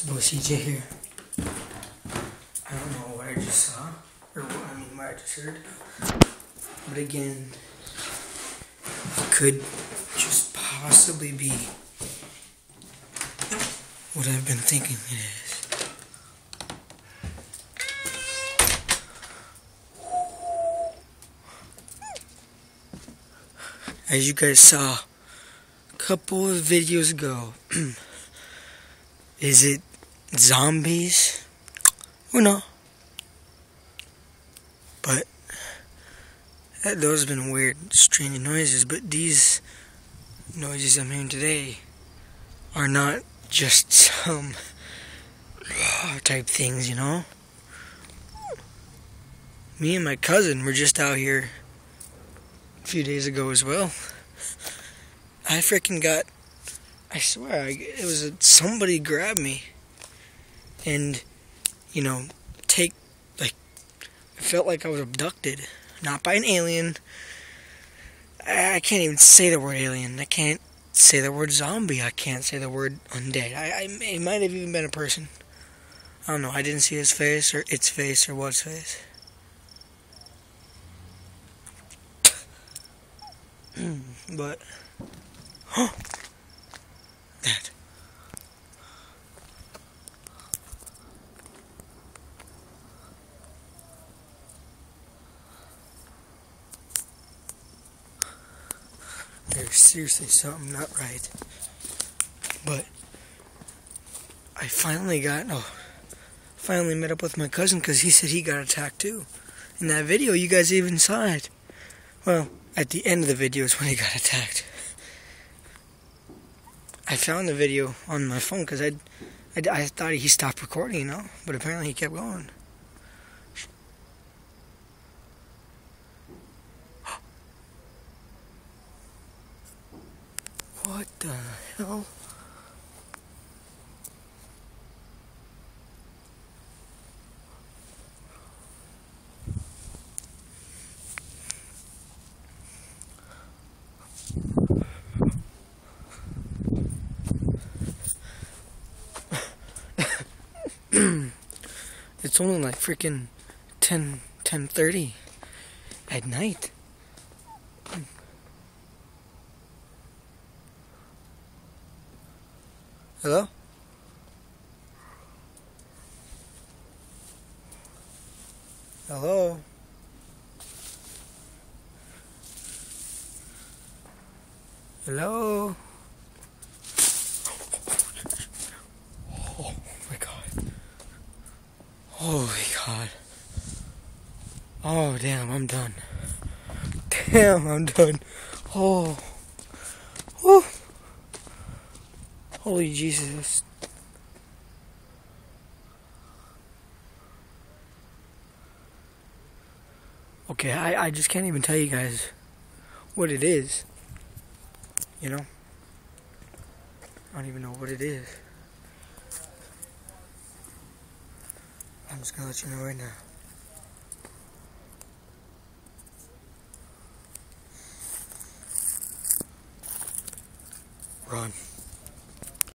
It's Bo CJ here. I don't know what I just saw, or what I just heard. But again, it could just possibly be what I've been thinking it is. As you guys saw a couple of videos ago, is it zombies? Or no? But those have been weird, strange noises. But these noises I'm hearing today are not just some type things, you know. Me and my cousin were just out here a few days ago as well. I freaking got, I swear, it was somebody grabbed me and, you know, I felt like I was abducted. Not by an alien. I can't even say the word alien. I can't say the word zombie. I can't say the word undead. It might have even been a person. I don't know. I didn't see his face or its face or what's face. But that. There's seriously something not right. But I finally met up with my cousin because he said he got attacked too. In that video, you guys even saw it. Well, at the end of the video is when he got attacked. I found the video on my phone because I thought he stopped recording, you know, but apparently he kept going. What the hell? It's only like freaking 10:30 at night. Hello? Hello? Hello? Oh my God. Holy God. Oh, damn, I'm done. Damn, I'm done. Oh. Whew. Holy Jesus. Okay, I just can't even tell you guys what it is. You know? I don't even know what it is. I'm just gonna let you know right now. Run.